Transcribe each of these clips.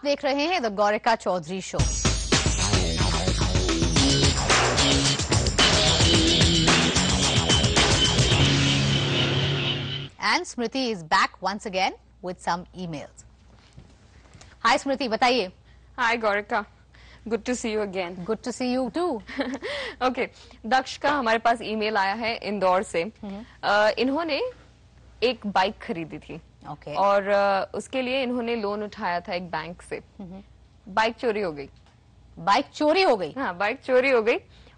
देख रहे हैं the Gaurika Chaudhary show. And Smriti is back once again with some emails. Hi Smriti, बताइए। Hi Gaurika, good to see you again. Good to see you too. Okay, दक्ष का हमारे पास email आया है इंदौर से। इन्होंने एक बाइक खरीदी थी। Okay. और उसके लिए इन्होंने लोन उठाया था एक बैंक से। बाइक चोरी हो गई। बाइक चोरी हो गई? हाँ, बाइक चोरी हो गई।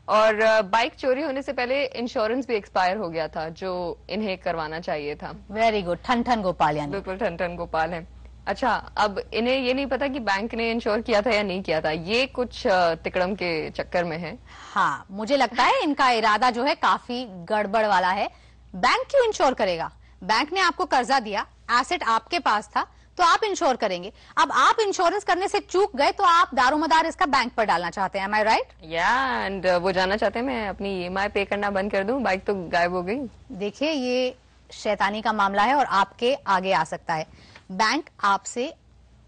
और बाइक चोरी होने से पहले इंश्योरेंस भी एक्सपायर हो गया था जो इन्हें करवाना चाहिए था। वेरी गुड, ठन ठन गोपाल यानी। बिल्कुल ठन ठन गोपाल है। अच्छा, अब इन्हें ये नहीं पता कि बैंक ने इंश्योर किया था या नहीं किया था, ये कुछ तिकड़म के चक्कर में है। हाँ, मुझे लगता है इनका इरादा जो है काफी गड़बड़ वाला है। बैंक क्यों इंश्योर करेगा? बैंक ने आपको कर्जा दिया, एसेट आपके पास था, तो आप इंश्योर करेंगे। अब आप इंश्योरेंस करने से चूक गए तो आप दारोमदार इसका बैंक पर डालना चाहते हैं। एम आई राइट? या एंड वो जानना चाहते हैं मैं अपनी ईएमआई पे करना बंद कर दूं, बाइक तो गायब हो गई। देखिए, ये शैतानी का मामला है और आपके आगे आ सकता है। बैंक आपसे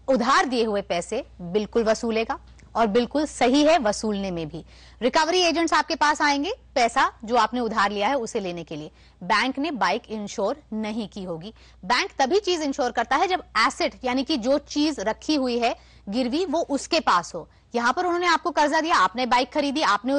उधार दिए हुए पैसे बिल्कुल वसूलेगा और बिल्कुल सही है वसूलने में भी। रिकवरी एजेंट्स आपके पास आएंगे पैसा जो आपने उधार लिया है उसे लेने के लिए। बैंक ने बाइक इंश्योर नहीं की होगी। बैंक तभी चीज इंश्योर करता है जब एसेट यानी कि जो चीज रखी हुई है गिरवी वो उसके पास हो। यहाँ पर उन्होंने आपको कर्जा दिया, आपने बाइक खरीदी, आपने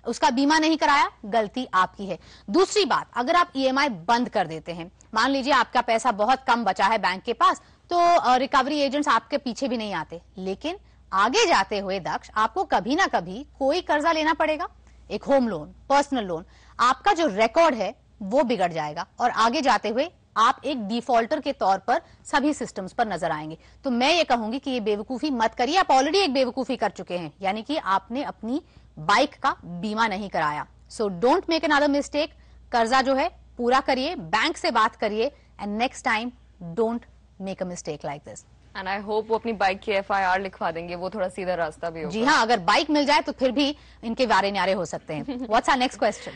उसका बीमा नहीं कराया, गलती आपकी है। दूसरी बात, अगर आप ईएमआई बंद कर देते हैं, मान लीजिए आपका पैसा बहुत कम बचा है बैंक के पास, तो रिकवरी एजेंट्स आपके पीछे भी नहीं आते, लेकिन आगे जाते हुए दक्ष आपको कभी ना कभी कोई कर्जा लेना पड़ेगा, एक होम लोन, पर्सनल लोन। आपका जो रिकॉर्ड है वो बिगड़ जाएगा और आगे जाते हुए आप एक डिफॉल्टर के तौर पर सभी सिस्टम्स पर नजर आएंगे। तो मैं ये कहूंगी कि ये बेवकूफी मत करिए। आप ऑलरेडी एक बेवकूफी कर चुके हैं, यानी कि आपने अपनी बाइक का बीमा नहीं कराया। So don't make another mistake. कर्जा जो है पूरा करिए, बैंक से बात करिए and next time don't make a mistake like this. And I hope वो अपनी बाइक की एफआईआर लिखवा देंगे, वो थोड़ा सीधा रास्ता भी होगा। जी हाँ, अगर बाइक मिल जाए तो फिर भी इनके वारे न्यारे हो सकते हैं। What's our next question?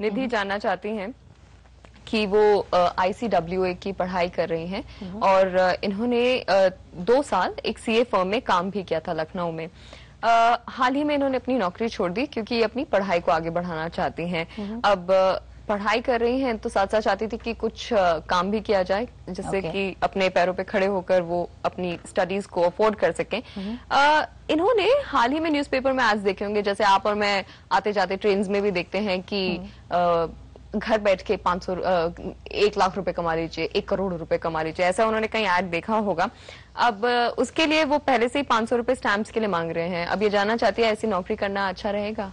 Nidhi जानना चाहती हैं कि वो ICWA की पढ़ाई कर रही हैं और इन्होंने 2 साल एक सीए फर्म में काम भी किया था लखनऊ में। हाल ही में इन्होंने अपनी नौकरी छोड़ दी क्योंकि अपनी पढ़ाई को आगे बढ़ाना चाहती हैं। अब पढ़ाई कर रही हैं तो साथ साथ चाहती थी कि कुछ काम भी किया जाए जिससे कि अपने पैरों पे खड़े होकर वो अपनी स्टडीज को अफोर्ड कर सकें। इन्होंने हाल ही में न्यूज़पेपर में आज देखे होंगे, जैसे आप और मैं आते जाते ट्रेन में भी देखते हैं कि घर बैठ के 1 लाख रुपए कमा लीजिए, 1 करोड़ रुपए कमा लीजिए, ऐसा उन्होंने कहीं ऐड देखा होगा। अब उसके लिए वो पहले से ही 500 रुपए स्टैम्प्स के लिए मांग रहे हैं। अब ये जानना चाहती है ऐसी नौकरी करना अच्छा रहेगा?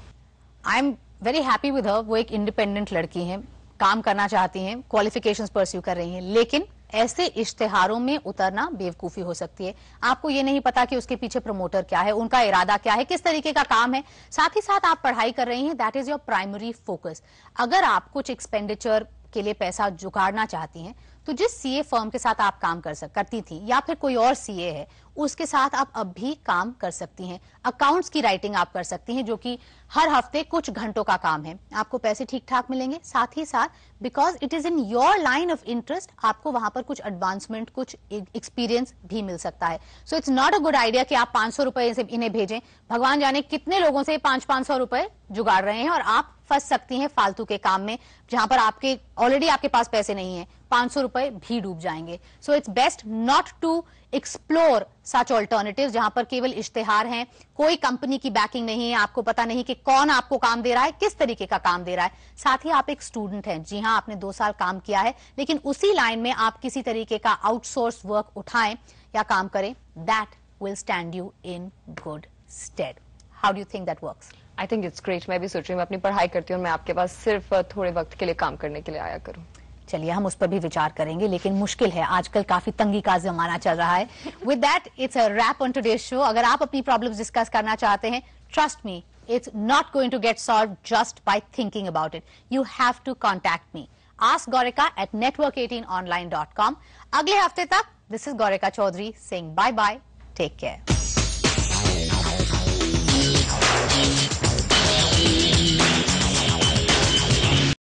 I am very happy with her. वो एक इंडिपेंडेंट लड़की हैं, काम करना चाहती हैं, क्वालिफिकेशंस परस्यू कर रही हैं, लेकिन ऐसे इश्तेहारों में उतरना बेवकूफी हो सकती है। आपको ये नहीं पता कि उसके पीछे प्रमोटर क्या है, उनका इरादा क्या है, किस तरीके का काम है। साथ ही साथ आप पढ़ाई कर रही हैं, that is your primary focus. अगर आप कुछ एक्सपेंडिचर के लिए पैसा जुगाड़ना चाहती हैं तो जिस सीए फर्म के साथ आप काम करती थी या फिर कोई और सीए है उसके साथ आप अब भी काम कर सकती हैं। अकाउंट्स की राइटिंग आप कर सकती हैं जो कि हर हफ्ते कुछ घंटों का काम है। आपको पैसे ठीक ठाक मिलेंगे। साथ ही साथ because it is in your line of interest आपको वहां पर कुछ एडवांसमेंट, कुछ एक्सपीरियंस भी मिल सकता है। So it's not a good idea कि आप 500 रुपए से इन्हें भेजें। भगवान जाने कितने लोगों से 500 रुपए जुगाड़ रहे हैं और आप फंस सकती हैं फालतू के काम में जहां पर आपके ऑलरेडी आपके पास पैसे नहीं है, 500 रुपए भी डूब जाएंगे। So it's best not to explore such alternatives जहां पर केवल इश्तेहार हैं, कोई कंपनी की बैकिंग नहीं है, आपको पता नहीं कि कौन आपको काम दे रहा है, किस तरीके का काम दे रहा है। साथ ही आप एक स्टूडेंट हैं, जी हां आपने 2 साल काम किया है, लेकिन उसी लाइन में आप किसी तरीके का आउटसोर्स वर्क उठाएं या काम करें, that will stand you in good stead. How do you think that works? I think it's great. मैं भी सोच रही हूँ मैं अपनी पढ़ाई करती हूँ और मैं आपके पास सिर्फ थोड़े वक्त के लिए काम करने के लिए आया करूँ। चलिए हम उस पर भी विचार करेंगे, लेकिन मुश्किल है, आजकल काफी तंगी का जमाना चल रहा है। With that it's a wrap on today's show. अगर आप अपनी प्रॉब्लम्स डिस्कस करना चाहते हैं, trust me it's not going to get solve just by thinking about it. You have to contact me, ask Gaurika at network18online.com। अगले हफ्ते तक this is Gaurika Chaudhary saying bye bye, take care.